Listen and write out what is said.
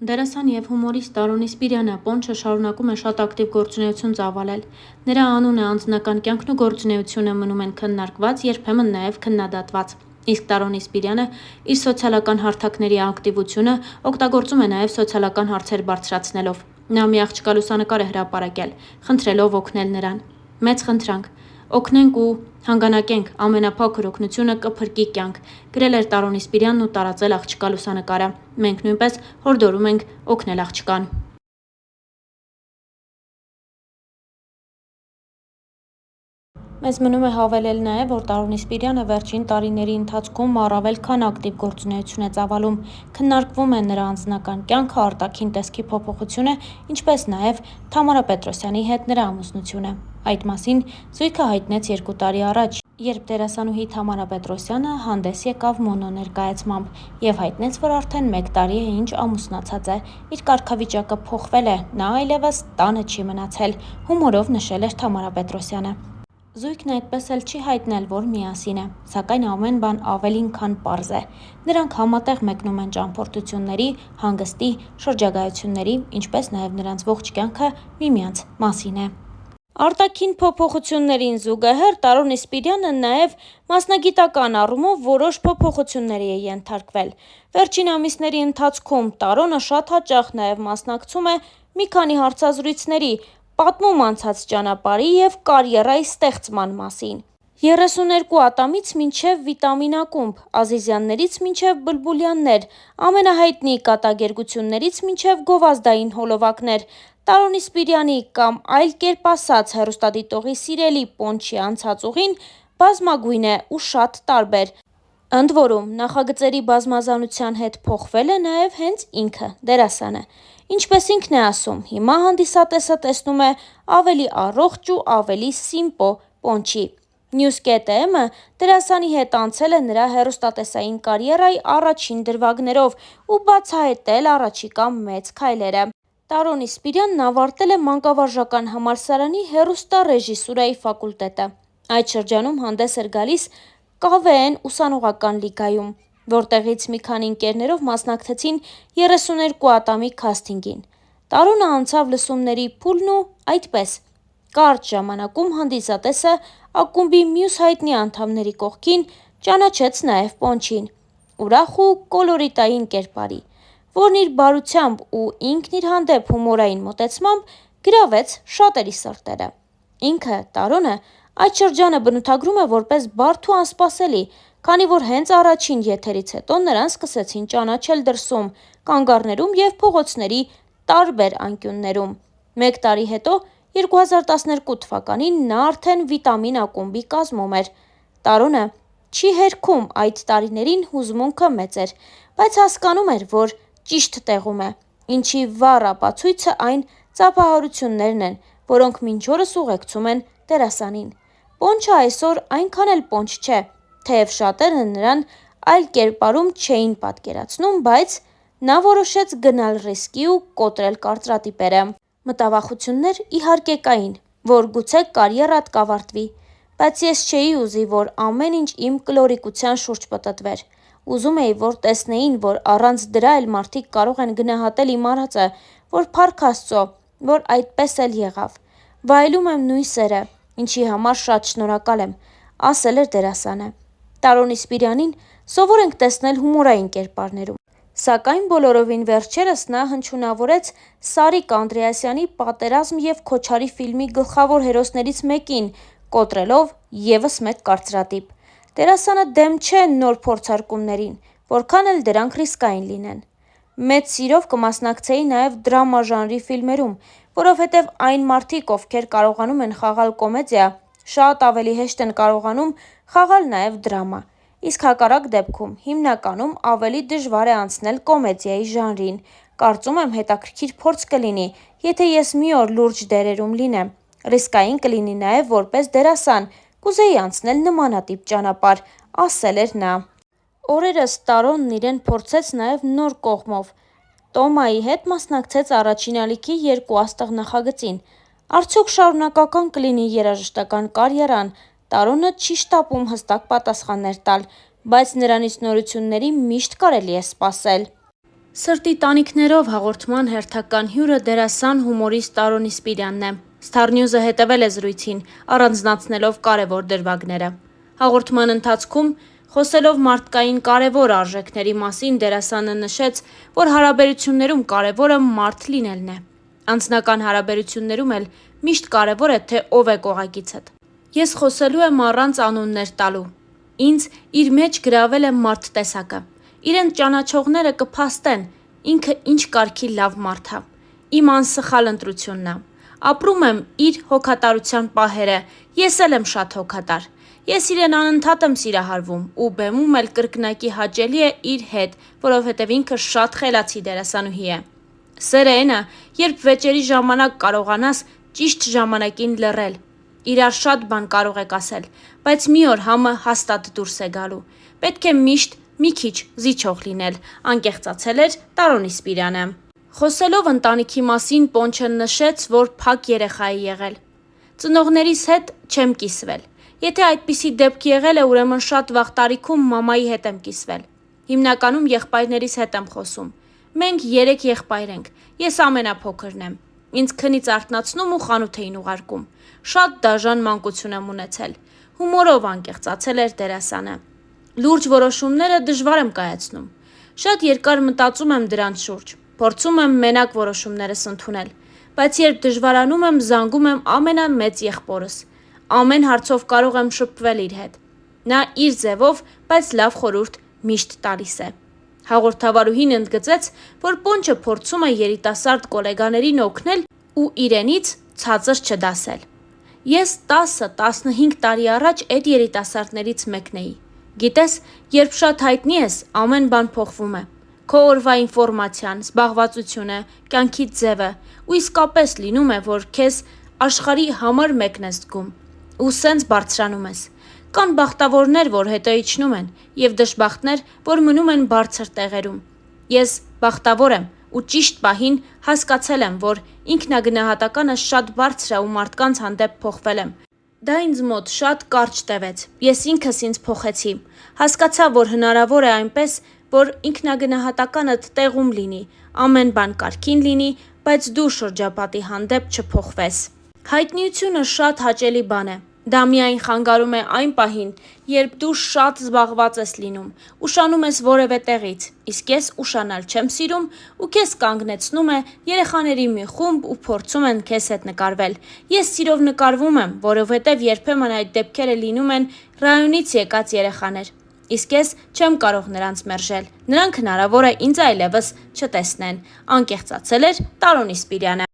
Դերասան և հումորիստ Տարոնի Սպիրյանը Պոնչը շարունակում է շատ ակտիվ գործունեություն ծավալել։ Նրա անունը, անձնական կյանքն ու գործունեությունը մնում են քննարկված, երբեմն նաև քննադատված։ Իսկ Տարոնի Սպիրյանը իր սոցիալական հարթակների ակտիվությունը օգտագործում է նաև սոցիալական հարցեր բարձրացնելով։ Նա մի աղջկա լուսանկար է հրապարակել, խնդրելով օգնել նրան։ Մեծ խնդրանք, օգնենք ու հանգանակենք, ամենափոքր օգնությունը կփրկի կյանք, գրել էր Տարոնի Սպիրյանն ու տարածել աղջկա լուսանկարը։ Մենք նույնպես հորդորում ենք օգնել աղջկան։ Մեզ մնում է հավելել նաև, որ Տարոնի Սպիրյանը վերջին տարիների ընթացքում առավել քան ակտիվ գործունեություն է ծավալում։ Քննարկվում է նրա անձնական կյանքը, արտաքին տեսքի փոփոխությունը, ինչպես նաև Թամարա Պետրոսյանի հետ նրա ամուսնությունը։ Այդ մասին զույգը հայտնեց 2 տարի առաջ, երբ դերասանուհի Թամարա Պետրոսյանը հանդես եկավ Մոնո ներկայացմամբ և հայտնեց, որ արդեն 1 տարի է ինչ ամուսնացած է, իր կարգավիճակը փոխվել է, նա այլևս տանը չի մնացել, հումորով նշել էր Թամարա Պետրոսյանը։ Զույգն այդպես էլ չի հայտնել, որ միասին է, սակայն ամեն բան ավելին քան պարզ է։ Նրանք համատեղ մեկնում են ճամփորդությունների, հանգստի, շրջագայությունների, ինչպես նաև նրանց ողջ կյանքը միմյանց մասին է։ Արտաքին փոփոխություններին զուգահեռ Տարոնի Սպիրյանը նաև մասնագիտական առումով որոշ փոփոխությունների է ենթարկվել։ Վերջին ամիսների ընթացքում Տարոնը շատ հաճախ նաև մասնակցում է մի քանի հարցազրույցների, պատմում անցած ճանապարհի և կարիերայի ստեղծման մասին։ 32 ատամից մինչև Վիտամին ակումբ, Ազիզյաններից մինչև Բլբուլյաններ, ամենահայտնի կատակերգություններից մինչև գովազդային հոլովակներ, Տարոնի Սպիրյանի կամ այլ կերպ ասած հեռուստադիտողի սիրելի Պոնչի անցած ուղին բազմագույն է ու շատ տարբեր։ Ընդ որում, նախագծերի բազմազանության հետ փոխվել է նաև հենց ինքը՝ դերասանը։ Ինչպես ինքն է ասում, հիմա հանդիսատեսը տեսնում է ավելի առողջ ու ավելի սիմպո Պոնչի։ News.am-ը դերասանի հետ անցել է նրա հեռուստատեսային կարիերայի առաջին դրվագներով ու բացահայտել առաջիկա մեծ քայլերը։ Տարոնի Սպիրյանն ավարտել է Մանկավարժական համալսարանի հեռուստառեժիսուրայի ֆակուլտետը։ Այդ շրջանում հանդես էր գալիս ԿՎՆ ուսանողական լիգայում, որտեղից մի քանի ընկերներով մասնակցեցին 32 ատամի քասթինգին։ Տարոնը անցավ լսումների փուլն ու այդպես։ Կարճ ժամանակում հանդիսատեսը ակումբի մյուս հայտնի անդամների կողքին ճանաչեց նաև Պոնչին, ուրախ ու կոլորիտային կերպարի, որն իր բարությամբ ու ինքն իր հանդեպ հումորային մոտեցմամբ գրավեց շատերի սրտերը։ Ինքը՝ Տարոնը, այդ շրջանը բնութագրում է որպես բարդ ու անսպասելի, քանի որ հենց առաջին եթերից հետո նրան սկսեցին ճանաչել դրսում, կանգառներում և փողոցների տարբեր անկյուններում։ 1 տարի հետո, 2012 թվականին, նա արդեն Վիտամին ակումբի կազմում էր։ Տարոնը չի հերքում այդ տարիներին հուզմունքը մեծ էր, բայց հասկանում էր, որ ճիշտ տեղում է, ինչի վառ ապացույցը այն ծափահարություններն են, որոնք մինչ օրս ուղեկցում են դերասանին։ Պոնչը այսօր այնքան էլ Պոնչ չէ, թեև շատերը նրան այլ կերպարում չէին պատկերացնում, բայց նա որոշեց գնալ ռիսկի ու կոտրել կարծրատիպերը։ Մտավախություններ իհարկե կային, որ գուցե կարիերատ կավարտվի, բայց ես չէի ուզի, որ ամեն ինչ իմ կլորիկության շուրջ պտտվեր։ Ուզում էի, որ տեսնեին, որ առանց դրա էլ մարդիկ կարող են գնահատել իմ արածը, որ փառք Աստծո, որ այդպես էլ եղավ։ Վայելում եմ նույն սերը, ինչի համար շատ շնորհակալ եմ, ասել էր դերասանը։ Տարոնի Սպիրյանին սովոր ենք տեսնել հումորային կերպարներում։ Սակայն բոլորովին վերջերս նա հնչյունավորեց Սարիկ Անդրեասյանի «Պատերազմ և Քոչարի» ֆիլմի գլխավոր հերոսներից մեկին, կոտրելով ևս մեկ կարծրատիպ։ Դերասանը դեմ չէ նոր փորձարկումներին, որքան էլ դրանք ռիսկային լինեն։ Մեծ սիրով կմասնակցեի նաև դրամա ժանրի ֆիլմերում, որովհետև այն մարդիկ, ովքեր կարողանում են խաղալ կոմեդիա, շատ ավելի հեշտ են կարողանում խաղալ նաև դրամա, իսկ հակառակ դեպքում հիմնականում ավելի դժվար է անցնել կոմեդիայի ժանրին։ Կարծում եմ հետաքրքիր փորձ կլինի, եթե ես մի օր լուրջ դերերում լինեմ։ Ռիսկային կլինի նաև որպես դերասան, կուզեի անցնել նմանատիպ ճանապարհ, ասել էր նա։ Օրերս Տարոնն իրեն փորձեց նաև նոր կողմով։ Տոմայի հետ մասնակցեց առաջին ալիքի 2 աստղ նախագծին։ Արդյոք շարունակական կլինի երաժշտական կարիերան։ Տարոնը չի շտապում հստակ պատասխաններ տալ, բայց նրանից նորությունների միշտ կարելի է սպասել։ Սրտի տանիքներով հաղորդման հերթական հյուրը դերասան հումորիստ Տարոն Իսպիրյանն է։ Starnews-ը հետևել է զրույցին, առանձնացնելով կարևոր դրվագները։ Հաղորդման ընթացքում, խոսելով մարդկային կարևոր արժեքների մասին, դերասանը նշեց, որ հարաբերություններում կարևորը մարդ լինելն է։ Անձնական հարաբերություններում էլ միշտ կարևոր է, թե ով է կողակիցդ։ Ես խոսելու եմ առանց անուններ տալու։ Ինձ իր մեջ գրավել է մարդ տեսակը։ Իրեն ճանաչողները կփաստեն, ինքը ինչ կարգի լավ մարդ է, իմ անսխալ ընտրությունն է։ Ապրում եմ իր հոգատարության պահերը, ես էլ եմ շատ հոգատար։ Ես իրեն անընդհատ եմ սիրահարվում ու բեմում էլ կրկնակի հաճելի է իր հետ, որովհետև ինքը շատ խելացի դերասանուհի է։ Սերը էն է, երբ վեճերի ժամանակ կարողանաս ճիշտ ժամանակին լռել։ Իրար շատ բան կարող եք ասել, բայց մի օր համը հաստատ դուրս է գալու։ Պետք է միշտ մի քիչ զիջող լինել, անկեղծացել էր Տարոն Իսպիրյանը։ Խոսելով ընտանիքի մասին, Պոնչը նշեց, որ փակ երեխա է եղել։ Ծնողներիս հետ չեմ կիսվել։ Եթե այդպիսի դեպք եղել է, ուրեմն շատ վաղ տարիքում մամայի հետ եմ կիսվել։ Հիմնականում եղբայրներիս հետ եմ խոսում։ Մենք 3 եղբայր ենք, ես ամենափոքրն եմ։ Ինձ քնից արթնացնում ու խանութ էին ուղարկում։ Շատ դաժան մանկություն եմ ունեցել։ Հումորով անկեղծացել էր դերասանը։ Լուրջ որոշումները դժվար եմ կայացնում։ Շատ երկար մտածում եմ դրանց շուրջ, փորձում եմ մենակ որոշումներս ընդունել, բայց երբ դժվարանում եմ, զանգում եմ ամենամեծ եղբորս։ Ամեն հարցով կարող եմ շփվել իր հետ։ Նա իր ձևով, բայց լավ խորհուրդ միշտ տալիս է։ Հաղորդավարուհին ընդգծեց, որ Պոնչը փորձում է երիտասարդ գոլեգաներին օգնել ու իրենից ցածր չդասել։ Ես 10-15 տարի առաջ այդ երիտասարդներից մեկն էի։ Գիտես, երբ շատ հայտնի ես, ամեն բան փոխվում է։ Քո օրվա ինֆորմացիան, զբաղվածությունը, կյանքի ձևը, ու իսկապես լինում է, որ քեզ աշխարհի համար մեկն ես զգում, ու սենց բարձրանում ես։ Կան բախտավորներ, որ հետո իջնում են, եւ դժբախտներ, որ մնում են բարձր տեղերում։ Ես բախտավոր եմ ու ճիշտ պահին հասկացել եմ, որ ինքնագնահատականը շատ բարձր է ու մարդկանց հանդեպ փոխվել եմ։ Դա ինձ մոտ շատ կարճ տևեց։ Ես ինքս ինձ փոխեցի։ Հասկացա, որ հնարավոր է այնպես, որ ինքնագնահատականդ տեղում լինի, ամեն բան կարգին լինի, բայց դու շրջապատի հանդեպ չփոխվես։ Հայտնիությունը շատ հաճելի բան է։ Դա միայն խանգարում է այն պահին, երբ դու շատ զբաղված ես լինում, ուշանում ես որևէ տեղից, իսկ ես ուշանալ չեմ սիրում ու քեզ կանգնեցնում է երեխաների մի խումբ ու փորձում են քեզ հետ նկարվել։ Ես սիրով նկարվում եմ, որովհետև երբեմն այդ դեպքերը լինում են ռայոնից եկած երեխաներ, իսկ ես չեմ կարող նրանց մերժել, նրանք հնարավոր է ինձ այլևս չտեսնեն, անկեղծացել էր Տարոն Իսպիրյանը։